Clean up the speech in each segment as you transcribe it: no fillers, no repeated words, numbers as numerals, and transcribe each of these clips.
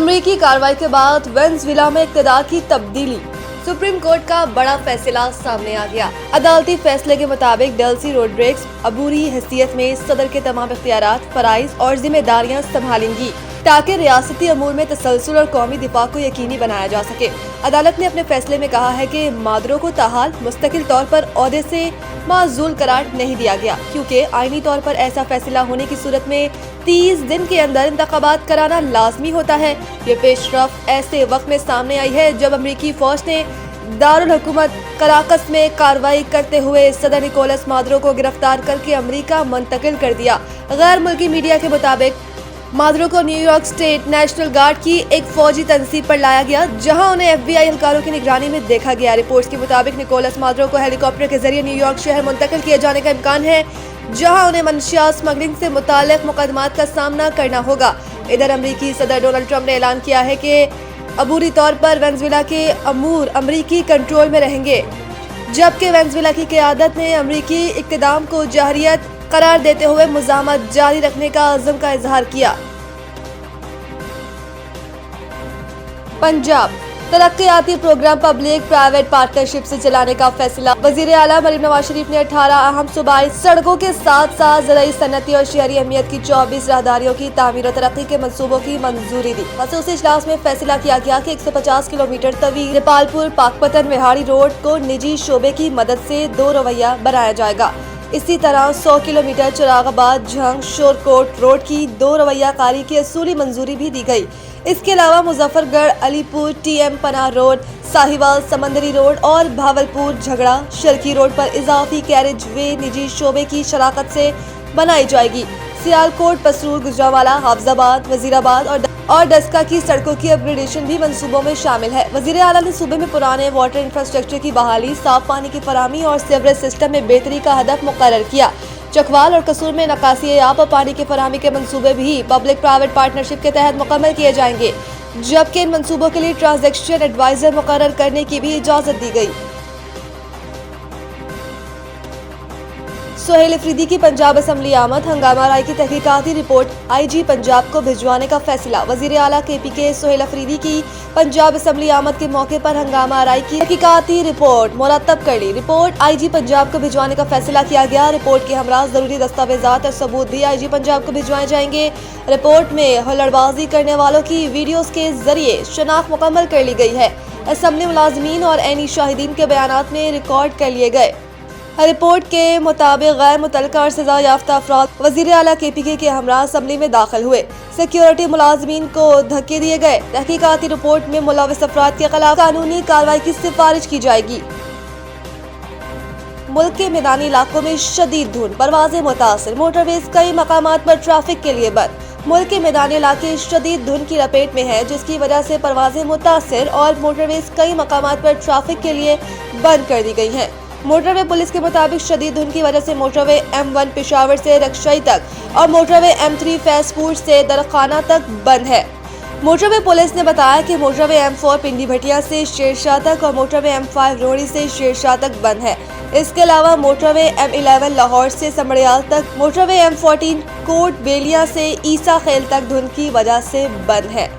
अमेरिकी कार्रवाई के बाद वेनेजुएला में इक़्तिदार की तब्दीली। सुप्रीम कोर्ट का बड़ा फैसला सामने आ गया। अदालती फैसले के मुताबिक डेल्सी रोड्रिग्स अबूरी हैसियत में सदर के तमाम इख्तियारात, फराइज और जिम्मेदारियां संभालेंगी ताकि रियासती अमूर में तसलसल और कौमी दिफा को यकीनी बनाया जा सके। अदालत ने अपने फैसले में कहा है कि मादुरो को ताहाल मुस्तकिल तौर पर ओहदे से माजूल करार नहीं दिया गया, क्योंकि आईनी तौर पर ऐसा फैसला होने की सूरत में 30 दिन के अंदर इंतखाबात कराना लाजमी होता है। ये पेशरफ ऐसे वक्त में सामने आई है जब अमेरिकी फौज ने दारुल हुकूमत कराकस में कार्रवाई करते हुए सदर निकोलस मादुरो को गिरफ्तार करके अमेरिका मुंतकिल कर दिया। गैर मुल्की मीडिया के मुताबिक मादुरो को न्यूयॉर्क स्टेट नेशनल गार्ड की एक फौजी तंसीब पर लाया गया, जहां उन्हें FBI एहलकारों की निगरानी में देखा गया। रिपोर्ट्स के मुताबिक निकोलस मादुरो को हेलीकॉप्टर के जरिए न्यूयॉर्क शहर मुंतकिल किए जाने का इम्कान है, जहां उन्हें मनशियात स्मगलिंग से मुताल्लिक मुकदमात का सामना करना होगा। इधर अमेरिकी सदर डोनाल्ड ट्रंप ने ऐलान किया है कि अबूरी तौर पर वेनेजुएला के अमूर अमेरिकी कंट्रोल में रहेंगे, जबकि वेनेजुएला की क़यादत ने अमेरिकी इक़्तिदाम को जहरियत करार देते हुए मुज़ाहमत जारी रखने का अज़्म का इजहार किया। पंजाब तरक्याती प्रोग्राम पब्लिक प्राइवेट पार्टनरशिप से चलाने का फैसला। वजीर आला मरीम नवाज शरीफ ने 18 अहम सूबाई सड़कों के साथ साथ ज़राई, सनती और शहरी अहमियत की 24 राहदारियों की तामीर और तरक्की के मंसूबों की मंजूरी दी। खसूसी इजलास में फैसला किया गया कि 150 किलोमीटर तवील नेपालपुर पाकपतन विहाड़ी रोड को निजी शोबे की मदद से 2 रवैया बनाया जाएगा। इसी तरह 100 किलोमीटर चिरागाबाद झंग शोरकोट रोड की 2 रवैया कारी की असूली मंजूरी भी दी गई। इसके अलावा मुजफ्फरगढ़ अलीपुर TM पनाह रोड, साहिवाल समंदरी रोड और भावलपुर झगड़ा शर्की रोड पर इजाफी कैरेज वे निजी शोबे की शराकत से बनाई जाएगी। सियालकोट, पसरूर, गुजरावाला, हाफजाबाद, वजीराबाद और डस्का की सड़कों की अपग्रेडेशन भी मंसूबों में शामिल है। वजीर आला ने सूबे में पुराने वाटर इंफ्रास्ट्रक्चर की बहाली, साफ पानी की फराहमी और सीवरेज सिस्टम में बेहतरी का हदफ मुकर्रर किया। चकवाल और कसूर में नकासी आब और पानी की फराहमी के मंसूबे भी पब्लिक प्राइवेट पार्टनरशिप के तहत मुकम्मल किए जाएंगे, जबकि इन मंसूबों के लिए ट्रांजैक्शन एडवाइजर मुकर्रर करने की भी इजाजत दी गई। सुहेल अफरीदी की पंजाब असम्बली आमद, हंगामा राय की तहकीकाती रिपोर्ट IG पंजाब को भिजवाने का फैसला। वजीर आला KPK सुहेल अफरीदी की पंजाब असम्बली आमद के मौके पर हंगामा राय की तहकीकाती रिपोर्ट मुरतब कर ली। रिपोर्ट IG पंजाब को भिजवाने का फैसला किया गया। रिपोर्ट के हमरा जरूरी दस्तावेजात और सबूत भी IG पंजाब को भिजवाए जाएंगे। रिपोर्ट में हुल्लड़बाजी करने वालों की वीडियोज के जरिए शनाख्त मुकम्मल कर ली गई है। असम्बली मुलाजमीन और ऐनी शाहिदीन के बयानात में रिकॉर्ड कर लिए गए। रिपोर्ट के मुताबिक गैर मुतल्लका और सजा याफ्ता अफराद वजीर आला KPK के हमरा असम्बली में दाखिल हुए। सिक्योरिटी मुलाजमीन को धक्के दिए गए। तहकीकाती रिपोर्ट में मुलविस अफराद के खिलाफ कानूनी कार्रवाई की सिफारिश की जाएगी। मुल्क के मैदानी इलाकों में शदीद धुंध, परवाजें मुतासिर, मोटरवेज कई मकामात पर ट्रैफिक के लिए बंद। मुल्क के मैदानी इलाके शदीद धुंध की लपेट में है, जिसकी वजह से परवाजें मुतासिर और मोटरवेज कई मकामात पर ट्रैफिक के लिए बंद कर दी गई हैं। मोटरवे पुलिस के मुताबिक शदीद धुंध की वजह से मोटरवे M1 पेशावर से रक्षई तक और मोटरवे M3 फैजपुर से दरखाना तक बंद है। मोटरवे पुलिस ने बताया कि मोटरवे M4 पिंडी भटिया से शेरशाह तक और मोटरवे M5 रोहड़ी से शेरशाह तक बंद है। इसके अलावा मोटरवे M11 लाहौर से समड़ियाल तक, मोटरवे M14 कोट बेलिया से ईसा खेल तक धुंध की वजह से बंद है।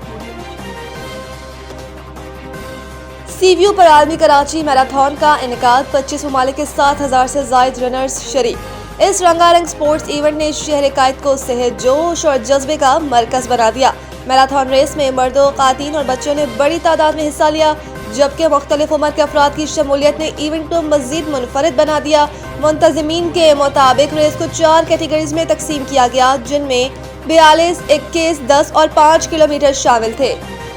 CVU पर आलमी कराची मैराथन का इनेकाद, 25 ममालिक के 7,000 से जायद रनर्स शरीक। इस रंगारंग स्पोर्ट्स इवेंट ने शहर कायद को सेहत, जोश और जज्बे का मरकज बना दिया। मैराथन रेस में मर्दों, खातीन और बच्चों ने बड़ी तादाद में हिस्सा लिया, जबकि मुख्तलिफ उम्र के अफराद की शमूलियत ने इवेंट को मजीद मुनफरिद बना दिया। मुंतजिमीन के मुताबिक रेस को 4 कैटेगरीज में तकसीम किया गया, जिनमें 42, 21, 10 और 5 किलोमीटर शामिल थे।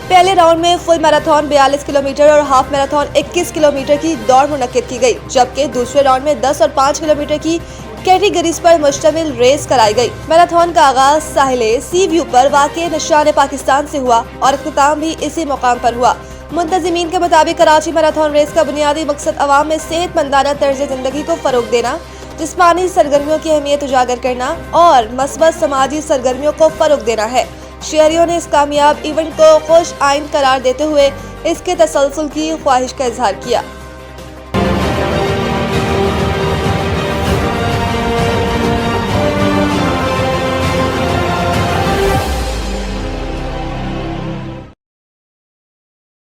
पहले राउंड में फुल मैराथन 42 किलोमीटर और हाफ मैराथन 21 किलोमीटर की दौड़ मुनक्किद की गई, जबकि दूसरे राउंड में 10 और 5 किलोमीटर की कैटेगरीज पर मुश्तमिल रेस कराई गई। मैराथन का आगाज साहिले CVU पर वाक़े निशान पाकिस्तान से हुआ और इख्तिताम भी इसी मुकाम पर हुआ। मुंतजिमीन के मुताबिक कराची मैराथन रेस का बुनियादी मकसद अवाम में सेहतमंदाना तर्ज जिंदगी को फरोग देना, जिस्मानी सरगर्मियों की अहमियत उजागर करना और मस्बत समाजी सरगर्मियों को फरोग देना है। शहरियों ने इस कामयाब इवेंट को खुश आइंद करार देते हुए इसके तसलसल की ख्वाहिश का इजहार किया।